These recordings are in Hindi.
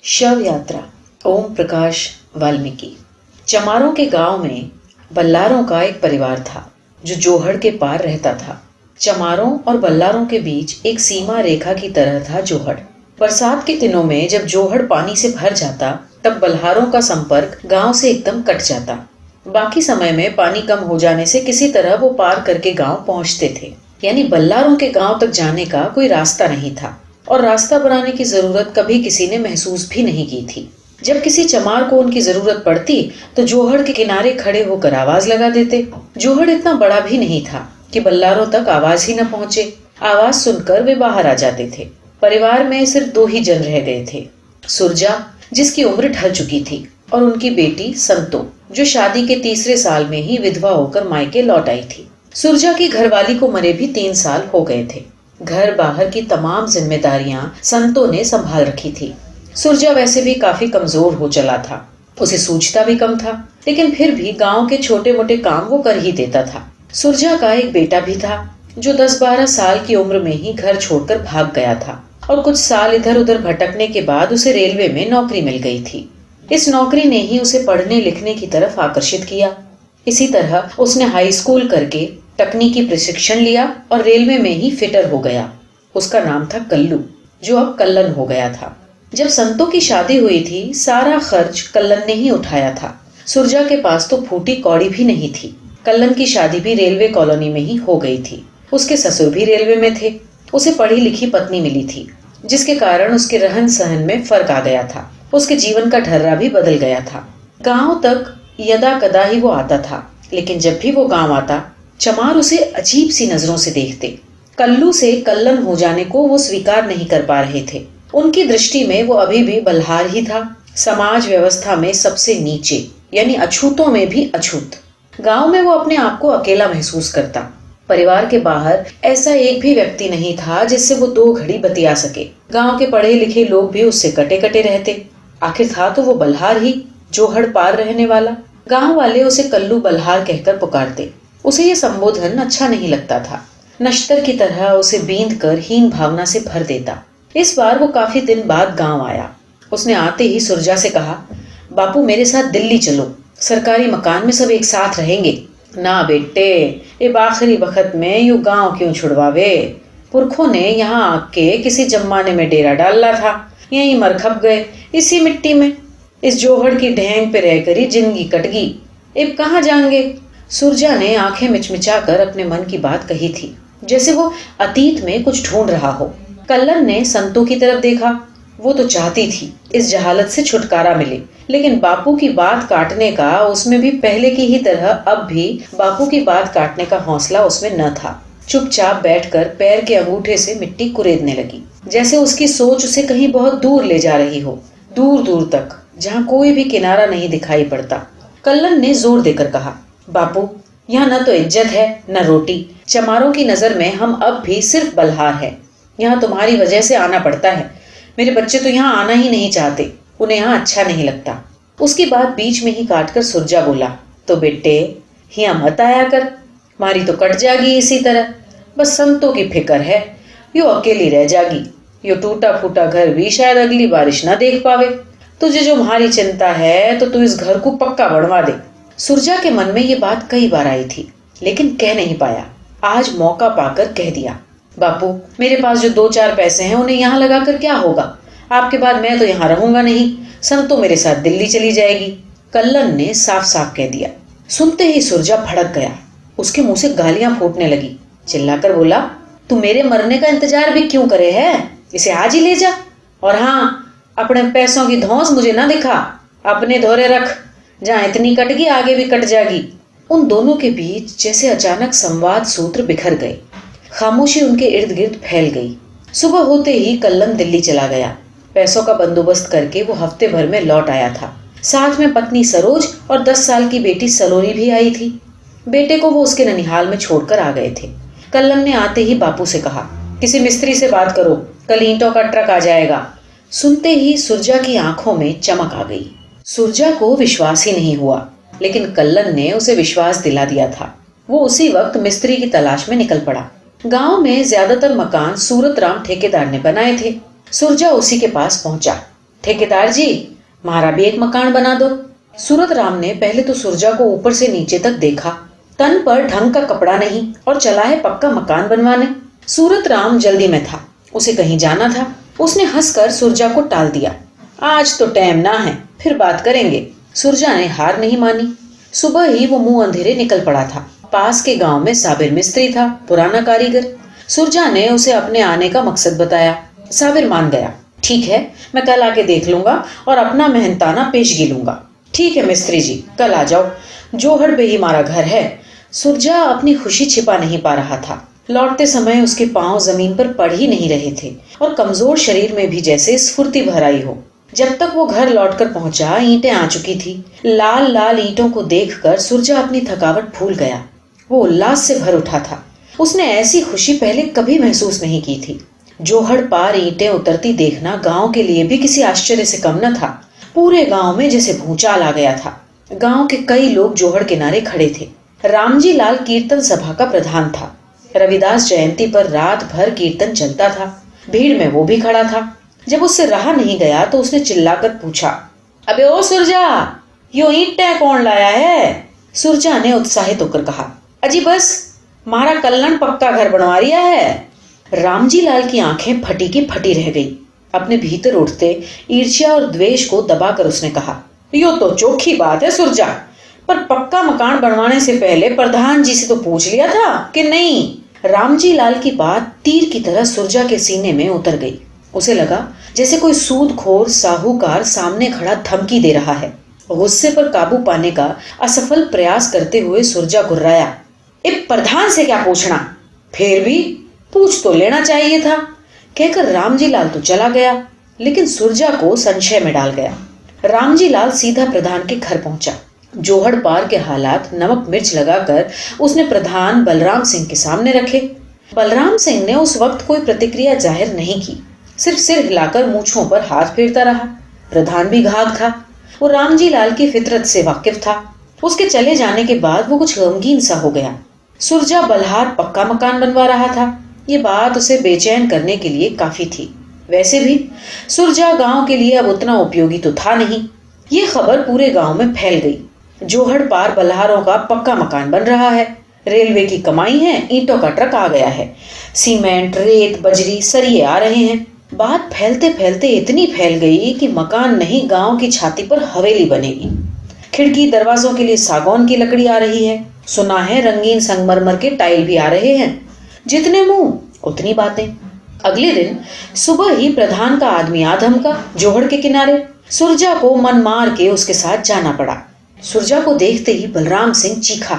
शव यात्रा। ओम प्रकाश वाल्मीकि। चमारों के गांव में बल्लारों का एक परिवार था जो जोहड़ के पार रहता था। चमारों और बल्लारों के बीच एक सीमा रेखा की तरह था जोहड़। बरसात के दिनों में जब जोहड़ पानी से भर जाता तब बल्हारों का संपर्क गांव से एकदम कट जाता। बाकी समय में पानी कम हो जाने से किसी तरह वो पार करके गांव पहुंचते थे। यानी बल्लारों के गांव तक जाने का कोई रास्ता नहीं था और रास्ता बनाने की जरूरत कभी किसी ने महसूस भी नहीं की थी। जब किसी चमार को उनकी जरूरत पड़ती तो जोहड़ के किनारे खड़े होकर आवाज लगा देते। जोहड़ इतना बड़ा भी नहीं था कि बल्लारों तक आवाज ही न पहुंचे। आवाज सुनकर वे बाहर आ जाते थे। परिवार में सिर्फ दो ही जन रह गए थे, सुरजा जिसकी उम्र ढल चुकी थी और उनकी बेटी संतो जो शादी के तीसरे साल में ही विधवा होकर मायके लौट आई थी। सुरजा की घरवाली को मरे भी 3 साल हो गए थे। घर बाहर की तमाम जिम्मेदारियां संतो ने संभाल रखी थी। सुरजा वैसे भी काफी कमजोर हो चला था, उसे सूझता भी कम था, लेकिन फिर भी गांव के छोटे मोटे काम वो कर ही देता था। सुरजा का एक बेटा भी था जो 10-12 साल की उम्र में ही घर छोड़कर भाग गया था और कुछ साल इधर उधर भटकने के बाद उसे रेलवे में नौकरी मिल गई थी। इस नौकरी ने ही उसे पढ़ने लिखने की तरफ आकर्षित किया। इसी तरह उसने हाई स्कूल करके तकनीकी प्रशिक्षण लिया और रेलवे में ही फिटर हो गया। उसका नाम था कल्लू, जो अब कल्लन हो गया था। जब संतो की शादी हुई थी सारा खर्च कल्लन ने ही उठाया था। सुरजा के पास तो फूटी कौड़ी भी नहीं थी। कल्लन की शादी भी रेलवे कॉलोनी में ही हो गई थी। उसके ससुर भी रेलवे में थे। उसे पढ़ी लिखी पत्नी मिली थी जिसके कारण उसके रहन सहन में फर्क आ गया था। उसके जीवन का ढर्रा भी बदल गया था। गांव तक यदा कदा ही वो आता था, लेकिन जब भी वो गांव आता चमार उसे अजीब सी नजरों से देखते। कल्लू से कल्लन हो जाने को वो स्वीकार नहीं कर पा रहे थे। उनकी दृष्टि में वो अभी भी बल्हार ही था, समाज व्यवस्था में सबसे नीचे, यानी अछूतों में भी अछूत। गांव में वो अपने आप को अकेला महसूस करता। परिवार के बाहर ऐसा एक भी व्यक्ति नहीं था जिससे वो 2 घड़ी बतिया सके। गांव के पढ़े लिखे लोग भी उससे कटे कटे रहते। आखिर था तो वो बल्हार ही, जोहड़ पार रहने वाला। गांव वाले उसे कल्लू बल्हार कहकर पुकारते। उसे ये संबोधन अच्छा नहीं लगता था। नश्तर की तरह उसे बींध कर हीन भावना से भर देता। इस बार वो काफी दिन बाद गांव आया। उसने आते ही सुरजा से कहा, बापू मेरे साथ दिल्ली चलो, सरकारी मकान में सब एक साथ रहेंगे। ना बेटे, ये आखिरी वक्त में यू गांव क्यों छुड़वावे। पुरखों ने यहाँ आके किसी जमाने में डेरा डाला था, यहीं मर खप गए इसी मिट्टी में। इस जोहड़ की ढेंग पे रहकर ही जिंदगी कट गई, अब कहाँ जाएंगे। सुरजा ने आंखें मिचमिचाकर अपने मन की बात कही थी, जैसे वो अतीत में कुछ ढूंढ रहा हो। कल्लन ने संतो की तरफ देखा। वो तो चाहती थी इस जहालत से छुटकारा मिले, लेकिन बापू की बात काटने का उसमें भी पहले की ही तरह अब भी बापू की बात काटने का हौसला उसमें न था। चुपचाप बैठकर पैर के अंगूठे से मिट्टी कुरेदने लगी, जैसे उसकी सोच उसे कहीं बहुत दूर ले जा रही हो, दूर दूर तक, जहाँ कोई भी किनारा नहीं दिखाई पड़ता। कल्लन ने जोर देकर कहा, बापू यहाँ न तो इज्जत है न रोटी। चमारों की नजर में हम अब भी सिर्फ बल्हार हैं। यहाँ तुम्हारी वजह से आना पड़ता है। मेरे बच्चे तो यहाँ आना ही नहीं चाहते, उन्हें यहाँ अच्छा नहीं लगता। उसकी बात बीच में ही काटकर सुरजा बोला, तो बेटे यहाँ मत आया कर, मारी तो कट जागी इसी तरह। बस संतों की फिक्र है, यो अकेली रह जागी। यो टूटा फूटा घर भी शायद अगली बारिश ना देख पावे। तुझे जो हमारी चिंता है तो तू इस घर को पक्का बनवा दे। सुरजा के मन में ये बात कई बार आई थी, लेकिन कह नहीं पाया। आज मौका पाकर कह दिया, बापू मेरे पास जो 2-4 पैसे हैं उन्हें यहाँ लगाकर क्या होगा। आपके बाद मैं तो यहाँ रहूंगा नहीं, संतो मेरे साथ दिल्ली चली जाएगी। कल्लन ने साफ साफ कह दिया। सुनते ही सुरजा भड़क गया। उसके मुंह से गालियां फूटने लगी। चिल्लाकर बोला, तू मेरे मरने का इंतजार भी क्यों करे है, इसे आज ही ले जा। और हाँ, अपने पैसों की धौंस मुझे ना दिखा, अपने धोरे रख। जहाँ इतनी कटगी आगे भी कट जाएगी। उन दोनों के बीच जैसे अचानक संवाद सूत्र बिखर गए। खामोशी उनके इर्द गिर्द फैल गई। सुबह होते ही कल्लन दिल्ली चला गया। पैसों का बंदोबस्त करके वो हफ्ते भर में लौट आया था। साथ में पत्नी सरोज और 10 साल की बेटी सलोनी भी आई थी। बेटे को वो उसके ननिहाल में छोड़कर आ गए थे। कल्लन ने आते ही बापू से कहा, किसी मिस्त्री से बात करो, कल ईंटों का ट्रक आ जाएगा। सुनते ही सुरजा की आंखों में चमक आ गई। सुरजा को विश्वास ही नहीं हुआ, लेकिन कल्लन ने उसे विश्वास दिला दिया था। वो उसी वक्त मिस्त्री की तलाश में निकल पड़ा। गांव में ज्यादातर मकान सूरत राम ठेकेदार ने बनाए थे। सुरजा उसी के पास पहुंचा। ठेकेदार जी, हमारा भी एक मकान बना दो। सूरत राम ने पहले तो सुरजा को ऊपर से नीचे तक देखा। तन पर ढंग का कपड़ा नहीं और चला है पक्का मकान बनवाने। सूरत राम जल्दी में था, उसे कहीं जाना था। उसने हंसकर सुरजा को टाल दिया। आज तो टाइम ना है, फिर बात करेंगे। सुरजा ने हार नहीं मानी। सुबह ही वो मुंह अंधेरे निकल पड़ा था। पास के गांव में साबिर मिस्त्री था, पुराना कारीगर। सुरजा ने उसे अपने आने का मकसद बताया। साबिर मान गया। ठीक है, मैं कल आके देख लूंगा और अपना मेहनताना पेशगी लूंगा। ठीक है मिस्त्री जी, कल आ जाओ। जोहड़ पे ही हमारा घर है। सुरजा अपनी खुशी छिपा नहीं पा रहा था। लौटते समय उसके पांव जमीन पर पड़ ही नहीं रहे थे और कमजोर शरीर में भी जैसे स्फूर्ति भर आई हो। जब तक वो घर लौटकर पहुंचा, ईंटें आ चुकी थी। लाल लाल ईंटों को देखकर सुरजा अपनी थकावट भूल गया। वो उल्लास से भर उठा था। उसने ऐसी खुशी पहले कभी महसूस नहीं की थी। जोहड़ पार ईंटें उतरती देखना गांव के लिए भी किसी आश्चर्य से कम न था। पूरे गांव में जैसे भूचाल आ गया था। गांव के कई लोग जोहड़ किनारे खड़े थे। रामजी लाल कीर्तन सभा का प्रधान था। रविदास जयंती पर रात भर कीर्तन चलता था। भीड़ में वो भी खड़ा था। जब उससे रहा नहीं गया तो उसने चिल्लाकर पूछा, अबे ओ सुरजा, यो ईंटें कौन लाया है? सुरजा ने उत्साहित होकर कहा, अजी बस मारा कल्लन पक्का घर बनवा रिया है। रामजी लाल की आंखें फटी की फटी रह गई। अपने भीतर उठते ईर्ष्या और द्वेष को दबाकर उसने कहा, यो तो चोखी बात है सुरजा, पर पक्का मकान बनवाने से पहले प्रधान जी से तो पूछ लिया था कि नहीं? रामजी लाल की बात तीर की तरह सुरजा के सीने में उतर गई। उसे लगा जैसे कोई सूदखोर साहूकार सामने खड़ा धमकी दे रहा है। गुस्से पर काबू पाने का असफल प्रयास करते हुए सुरजा गुर्राया, प्रधान से क्या पूछना, फिर भी पूछ तो लेना चाहिए था। कहकर रामजी लाल तो चला गया, लेकिन सुरजा को संशय में डाल गया। रामजी लाल सीधा प्रधान के घर पहुंचा। जोहड़ पार के हालात नमक मिर्च लगाकर उसने प्रधान बलराम सिंह के सामने रखे। बलराम सिंह ने उस वक्त कोई प्रतिक्रिया जाहिर नहीं की, सिर्फ सिर हिलाकर मूंछों पर हाथ फेरता रहा। प्रधान भी घाघ था। वो रामजी लाल की फितरत से वाकिफ था। उसके चले जाने के बाद वो कुछ गमगीन सा हो गया। सुरजा बल्हार पक्का मकान बनवा रहा था। ये बात उसे बेचैन करने के लिए काफी थी। वैसे भी सुरजा गांव के लिए अब उतना उपयोगी तो था नहीं। ये खबर पूरे गांव में फैल गई। जोहड़ पार बल्हारों का पक्का मकान बन रहा है। रेलवे की कमाई है, ईंटों का ट्रक आ गया है। सीमेंट, रेत, बजरी, सरिये आ रहे हैं। बात फैलते फैलते इतनी फैल गई कि मकान नहीं, गांव की छाती पर हवेली बनेगी। खिड़की दरवाजों के लिए सागौन की लकड़ी आ रही है। सुना है रंगीन संगमरमर के टाइल भी आ रहे हैं। जितने मुंह उतनी बातें। अगले दिन सुबह ही प्रधान का आदमी आ धमका जोहड़ के किनारे। सुरजा को मन मार के उसके साथ जाना पड़ा। सुरजा को देखते ही बलराम सिंह चीखा,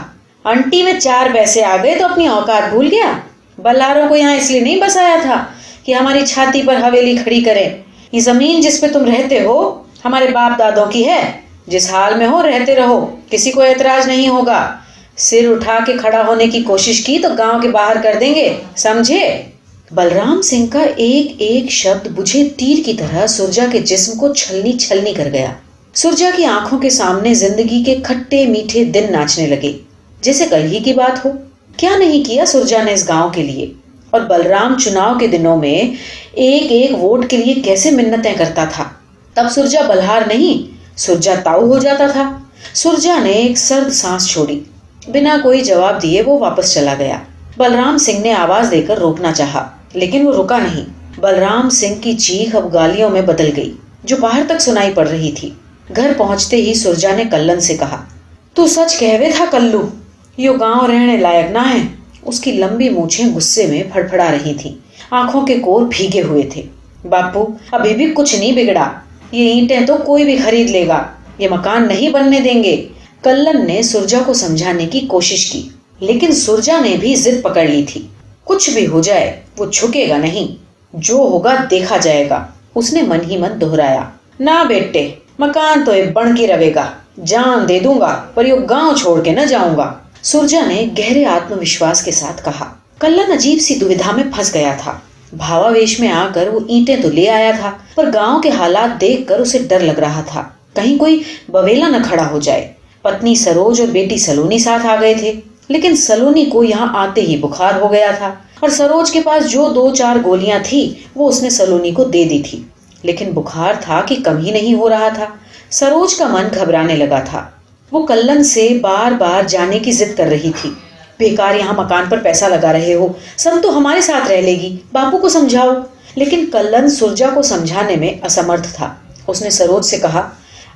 आंटी में 4 पैसे आ गए तो अपनी औकात भूल गया। बल्लारों को यहाँ इसलिए नहीं बसाया था कि हमारी छाती पर हवेली खड़ी करें। ये जमीन जिस पे तुम रहते हो हमारे बाप दादों की है। जिस हाल में हो रहते रहो, किसी को एतराज नहीं होगा। सिर उठा के खड़ा होने की कोशिश की तो गांव के बाहर कर देंगे, समझे? बलराम सिंह का एक एक शब्द बुझे तीर की तरह सुरजा के जिस्म को छलनी छलनी कर गया। सुरजा की आंखों के सामने जिंदगी के खट्टे मीठे दिन नाचने लगे, जैसे कल ही की बात हो। क्या नहीं किया सुरजा ने इस गांव के लिए। और बलराम चुनाव के दिनों में एक एक वोट के लिए कैसे मिन्नतें करता था। तब सुरजा बल्हार नहीं, सुरजा ताऊ हो जाता था। सुरजा ने एक सर्द सांस छोड़ी। बिना कोई जवाब दिए वो वापस चला गया। बलराम सिंह ने आवाज देकर रोकना चाहा, लेकिन वो रुका नहीं। बलराम सिंह की चीख अब गालियों में बदल गई, जो बाहर तक सुनाई पड़ रही थी। घर पहुंचते ही सुरजा ने कल्लन से कहा, तू सच कहवे था कल्लू, यो गांव रहने लायक ना है। उसकी लंबी मूछें गुस्से में फड़फड़ा रही थीं। आंखों के कोर भीगे हुए थे। बापू, अभी भी कुछ नहीं बिगड़ा। ये ईंटें तो कोई भी खरीद लेगा, ये मकान नहीं बनने देंगे। कल्लन ने सुरजा को समझाने की कोशिश की, लेकिन सुरजा ने भी जिद पकड़ ली थी। कुछ भी हो जाए वो झुकेगा नहीं, जो होगा देखा जाएगा। उसने मन ही मन दोहराया, ना बेटे, मकान तो एक बन के रहेगा। जान दे दूंगा पर यो गांव छोड़ के न जाऊंगा। सुरजा ने गहरे आत्मविश्वास के साथ कहा। कल्लन अजीब सी दुविधा में फंस गया था। भावावेश में आकर वो ईंटें तो ले आया था, पर गांव के हालात देखकर उसे डर लग रहा था, कहीं कोई बवेला न खड़ा हो जाए। पत्नी सरोज और बेटी सलोनी साथ आ गए थे, लेकिन सलोनी को यहाँ आते ही बुखार हो गया था और सरोज के पास जो 2-4 गोलियां थी वो उसने सलोनी को दे दी थी। लेकिन बुखार था कि कम ही नहीं हो रहा था। सरोज का मन घबराने लगा था। वो कल्लन से बार बार जाने की जिद कर रही थी। बेकार यहाँ मकान पर पैसा लगा रहे हो, सब तो हमारे साथ रह लेगी, बापू को समझाओ। लेकिन कल्लन सुरजा को समझाने में असमर्थ था। उसने सरोज से कहा,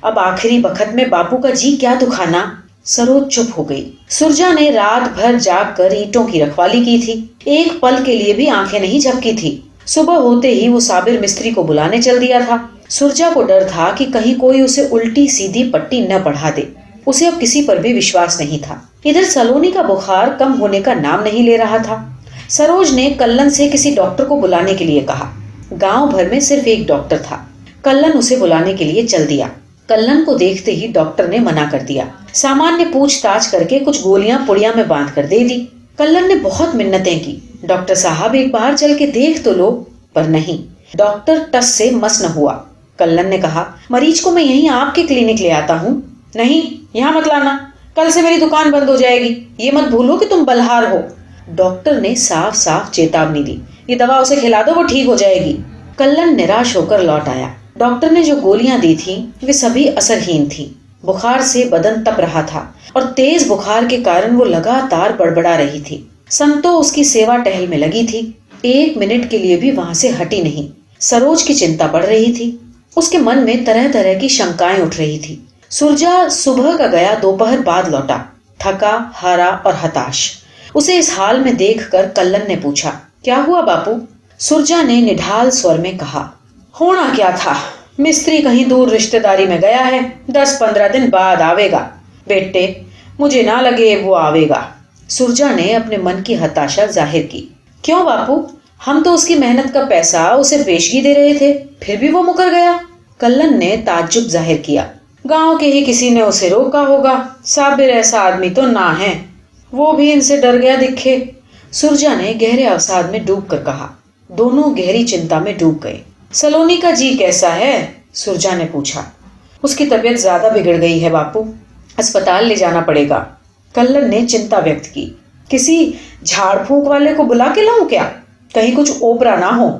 अब आखिरी वक्त में बापू का जी क्या दुखाना। सरोज चुप हो गई। सुरजा ने रात भर जाग कर ईंटों की रखवाली की थी। एक पल के लिए भी आंखें नहीं झपकी थी। सुबह होते ही वो साबिर मिस्त्री को बुलाने चल दिया था। सुरजा को डर था कि कहीं कोई उसे उल्टी सीधी पट्टी न पढ़ा दे। उसे अब किसी पर भी विश्वास नहीं था। इधर सलोनी का बुखार कम होने का नाम नहीं ले रहा था। सरोज ने कल्लन से किसी डॉक्टर को बुलाने के लिए कहा। गांव भर में सिर्फ एक डॉक्टर था। कल्लन उसे बुलाने के लिए चल दिया। कल्लन को देखते ही डॉक्टर ने मना कर दिया। सामान्य पूछताछ करके कुछ गोलियां पुड़िया में बांध कर दे दी। कल्लन ने बहुत मिन्नतें की, डॉक्टर साहब एक बार चल के देख तो लो, पर नहीं। डॉक्टर टस से मस न हुआ। कल्लन ने कहा, मरीज को मैं यहीं आपके क्लिनिक ले आता हूँ। नहीं, यहाँ मत लाना, कल से मेरी दुकान बंद हो जाएगी, ये मत भूलो कि तुम बलहार हो। डॉक्टर ने साफ साफ चेतावनी दी। ये दवा उसे खिला दो, वो ठीक हो जाएगी। कल्लन निराश होकर लौट आया। डॉक्टर ने जो गोलियां दी थी वे सभी असरहीन थी। बुखार से बदन तप रहा था और तेज बुखार के कारण वो लगातार बड़बड़ा रही थी। संतो उसकी सेवा टहल में लगी थी। 1 मिनट के लिए भी वहां से हटी नहीं। सरोज की चिंता बढ़ रही थी। उसके मन में तरह तरह की शंकाएं उठ रही थी। सुरजा सुबह का गया, दोपहर बाद लौटा, थका हारा और हताश। उसे इस हाल में देखकर कल्लन ने पूछा, क्या हुआ बापू? सुरजा ने निढाल स्वर में कहा, होना क्या था, मिस्त्री कहीं दूर रिश्तेदारी में गया है, 10-15 दिन बाद आवेगा। बेटे, मुझे ना लगे वो आवेगा। सुरजा ने अपने मन की हताशा जाहिर की। क्यों बापू, हम तो उसकी मेहनत का पैसा उसे पेशगी दे रहे थे, फिर भी वो मुकर गया। कल्लन ने ताज्जुब जाहिर किया। गांव के ही किसी ने उसे रोका होगा, साबिर ऐसा आदमी तो ना है, वो भी इनसे डर गया दिखे। सुरजा ने गहरे अवसाद में डूब कर कहा। दोनों गहरी चिंता में डूब गए। सलोनी का जी कैसा है? सुरजा ने पूछा। उसकी तबीयत ज्यादा बिगड़ गई है बापू, अस्पताल ले जाना पड़ेगा। कल्लन ने चिंता व्यक्त की। किसी झाड़ फूंक वाले को बुला के लाऊं क्या? कहीं कुछ ओपरा ना हो?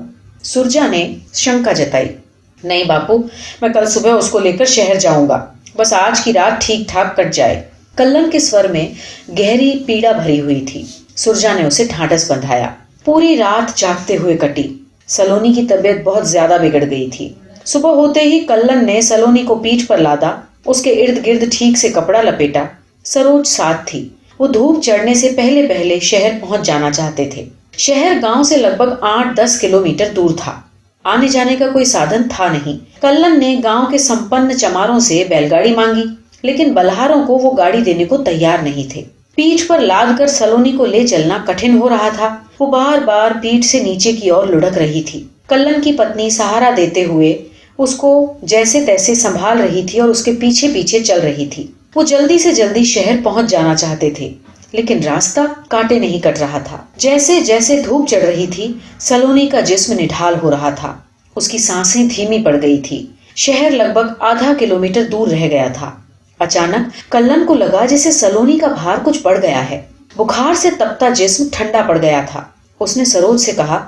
सुरजा ने शंका जताई। नहीं बापू, मैं कल सुबह उसको लेकर शहर जाऊंगा, बस आज की रात ठीक ठाक कट जाए। कल्लन के स्वर में गहरी पीड़ा भरी हुई थी। सुरजा ने उसे ढांढस बंधाया। पूरी रात जागते हुए कटी। सलोनी की तबीयत बहुत ज्यादा बिगड़ गई थी। सुबह होते ही कल्लन ने सलोनी को पीठ पर लादा, उसके इर्द गिर्द ठीक से कपड़ा लपेटा। सरोज साथ थी। वो धूप चढ़ने से पहले पहले शहर पहुंच जाना चाहते थे। शहर गांव से लगभग 8-10 किलोमीटर दूर था। आने जाने का कोई साधन था नहीं। कल्लन ने गांव के संपन्न चमारों से बैलगाड़ी मांगी, लेकिन बलहारों को वो गाड़ी देने को तैयार नहीं थे। पीठ पर लाद कर सलोनी को ले चलना कठिन हो रहा था। वो बार बार पीठ से नीचे की ओर लुढ़क रही थी। कल्लन की पत्नी सहारा देते हुए उसको जैसे तैसे संभाल रही थी और उसके पीछे पीछे चल रही थी। वो जल्दी से जल्दी शहर पहुंच जाना चाहते थे, लेकिन रास्ता कांटे नहीं कट रहा था। जैसे जैसे धूप चढ़ रही थी, सलोनी का जिस्म निढाल हो रहा था। उसकी सांसें धीमी पड़ गई थी। शहर लगभग आधा किलोमीटर दूर रह गया था। अचानक कल्लन को लगा जैसे सलोनी का भार कुछ बढ़ गया है। बुखार से तपता जिस्म ठंडा पड़ गया था। उसने सरोज से कहा,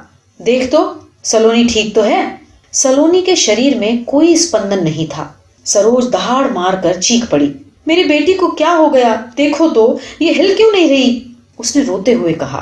देख तो, सलोनी ठीक तो है? सलोनी के शरीर में कोई स्पंदन नहीं था। सरोज दहाड़ मारकर चीख पड़ी, मेरी बेटी को क्या हो गया? देखो तो, ये हिल क्यों नहीं रही? उसने रोते हुए कहा।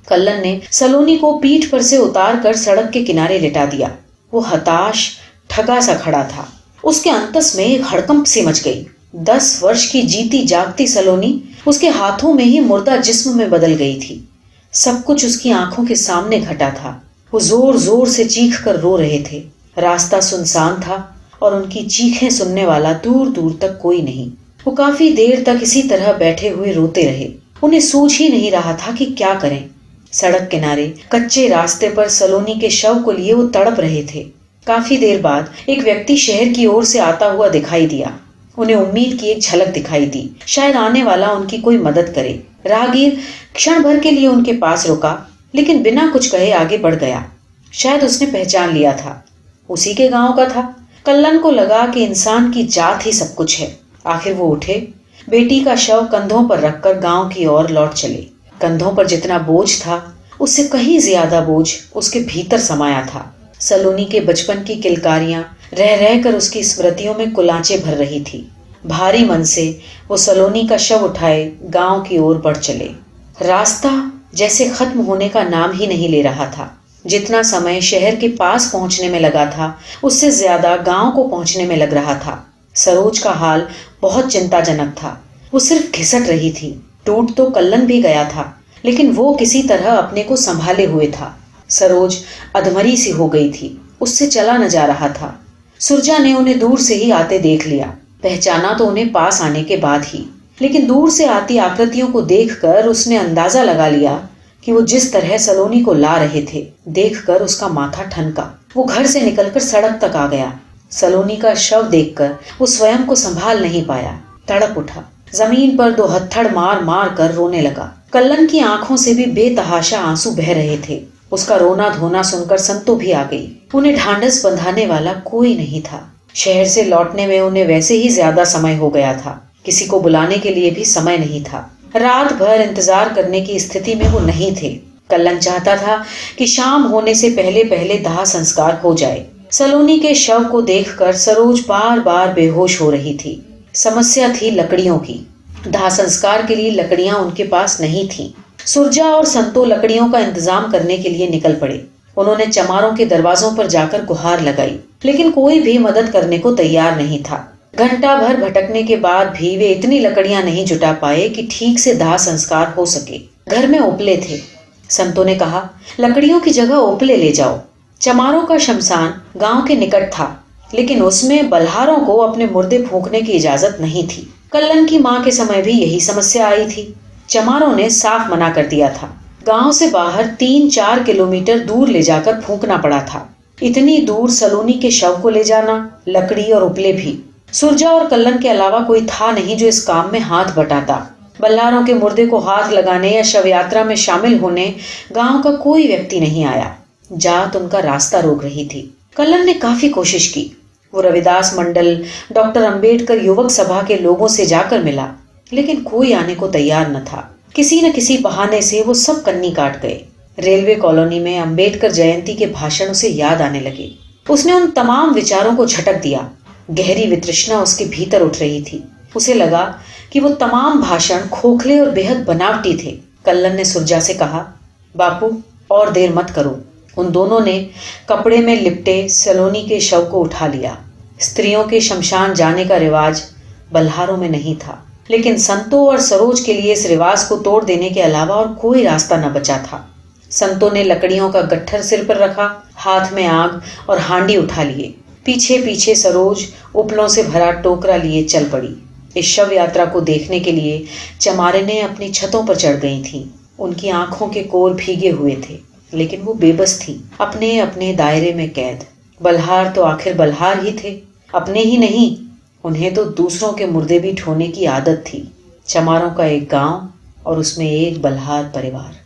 कल्लन ने सलोनी को पीठ पर से उतार कर सड़क के किनारे लिटा दिया। वो हताश, ठगा सा खड़ा था। उसके अंतस में एक हड़कंप सी मच गई। 10 वर्ष की जीती जागती सलोनी उसके हाथों में ही मुर्दा जिस्म में बदल गई थी। सब कुछ उसकी आंखों के सामने घटा था। वो जोर जोर से चीख कर रो रहे थे। रास्ता सुनसान था और उनकी चीखें सुनने वाला दूर दूर तक कोई नहीं। वो काफी देर तक इसी तरह बैठे हुए रोते रहे। उन्हें सूझ ही नहीं रहा था कि क्या करें। सड़क किनारे कच्चे रास्ते पर सलोनी के शव को लिए वो तड़प रहे थे। काफी देर बाद एक व्यक्ति शहर की ओर से आता हुआ दिखाई दिया। उन्हें उम्मीद की एक झलक दिखाई दी, शायद आने वाला उनकी कोई मदद करे। राहगीर क्षण भर के लिए उनके पास रुका, लेकिन बिना कुछ कहे आगे बढ़ गया। शायद उसने पहचान लिया था, उसी के गांव का था। कल्लन को लगा कि इंसान की जात ही सब कुछ है। आखिर वो उठे, बेटी का शव कंधों पर रखकर गांव की ओर लौट चले। कंधों पर जितना बोझ था, उससे कहीं ज्यादा बोझ उसके भीतर समाया था। सलोनी के बचपन की किलकारियां रह रह कर उसकी स्मृतियों में कुलांचे भर रही थी। भारी मन से वो सलोनी का शव उठाए गांव की ओर बढ़ चले। रास्ता जैसे खत्म होने का नाम ही नहीं ले रहा था। जितना समय शहर के पास पहुंचने में लगा था, उससे ज्यादा गांव को पहुंचने में लग रहा था। सरोज का हाल बहुत चिंताजनक था। वो सिर्फ घिसट रही थी। टूट तो कल्लन भी गया था, लेकिन वो किसी तरह अपने को संभाले हुए था। सरोज अधमरी सी हो गई थी। उससे चला न जा रहा था। सुरजा ने उन्हें दूर से ही आते देख लिया। पहचाना तो उन्हें पास आने के बाद ही, लेकिन दूर से आती आकृतियों को देखकर उसने अंदाजा लगा लिया कि वो जिस तरह सलोनी को ला रहे थे, देखकर उसका माथा ठनका। वो घर से निकलकर सड़क तक आ गया। सलोनी का शव देखकर वो स्वयं को संभाल नहीं पाया। तड़प उठा। जमीन पर दो हत्थड़ मार मार कर रोने लगा। कल्लन की आंखों से भी बेतहाशा आंसू बह रहे थे। उसका रोना धोना सुनकर संतो भी आ गई। उन्हें ढांढस बंधाने वाला कोई नहीं था। शहर से लौटने में उन्हें वैसे ही ज्यादा समय हो गया था। किसी को बुलाने के लिए भी समय नहीं था। रात भर इंतजार करने की स्थिति में वो नहीं थे। कल्लन चाहता था कि शाम होने से पहले पहले दाह संस्कार हो जाए। सलोनी के शव को देखकर सरोज बार बार बेहोश हो रही थी। समस्या थी लकड़ियों की। दाह संस्कार के लिए लकड़ियां उनके पास नहीं थीं। सुरजा और संतो लकड़ियों का इंतजाम करने के लिए निकल पड़े। उन्होंने चमारों के दरवाजों पर जाकर गुहार लगाई, लेकिन कोई भी मदद करने को तैयार नहीं था। घंटा भर भटकने के बाद भी वे इतनी लकड़ियां नहीं जुटा पाए कि ठीक से दाह संस्कार हो सके। घर में ओपले थे। संतो ने कहा, लकड़ियों की जगह ओपले ले जाओ। चमारों का शमशान गांव के निकट था, लेकिन उसमें बल्हारों को अपने मुर्दे फूंकने की इजाजत नहीं थी। कल्लन की मां के समय भी यही समस्या आई थी। चमारों ने साफ मना कर दिया था। गांव से बाहर 3-4 किलोमीटर दूर ले जाकर फूंकना पड़ा था। इतनी दूर सलोनी के शव को ले जाना, लकड़ी और उपले भी। सुरजा और कल्लन के अलावा कोई था नहीं जो इस काम में हाथ बटाता। बल्लारों के मुर्दे को हाथ लगाने या शव यात्रा में शामिल होने गांव का कोई व्यक्ति नहीं आया। जात उनका रास्ता रोक रही थी। कल्लन ने काफी कोशिश की। वो रविदास मंडल, डॉक्टर अंबेडकर युवक सभा के लोगों से जाकर मिला, लेकिन कोई आने को तैयार न था। किसी न किसी बहाने से वो सब कन्नी काट गए। रेलवे कॉलोनी में अंबेडकर जयंती के भाषण उसे याद आने लगे। उसने उन तमाम विचारों को झटक दिया। गहरी वितृष्णा उसके भीतर उठ रही थी। उसे लगा कि वो तमाम भाषण खोखले और बेहद बनावटी थे। कल्लन ने सुरजा से कहा, बापू और देर मत करो। उन दोनों ने कपड़े में लिपटे सलोनी के शव को उठा लिया। स्त्रियों के शमशान जाने का रिवाज बल्हारों में नहीं था, लेकिन संतो और सरोज के लिए इस रिवाज को तोड़ देने के अलावा और कोई रास्ता न बचा था। संतो ने लकड़ियों का गट्ठर सिर पर रखा, हाथ में आग और हांडी उठा लिए। पीछे पीछे सरोज उपलों से भरा टोकरा लिए चल पड़ी। इस शव यात्रा को देखने के लिए चमारिनें अपनी छतों पर चढ़ गई थीं। उनकी आंखों के कोर भीगे हुए थे, लेकिन वो बेबस थी, अपने अपने दायरे में कैद। बल्हार तो आखिर बल्हार ही थे, अपने ही नहीं, उन्हें तो दूसरों के मुर्दे भी ढोने की आदत थी। चमारों का एक गांव और उसमें एक बल्हार परिवार।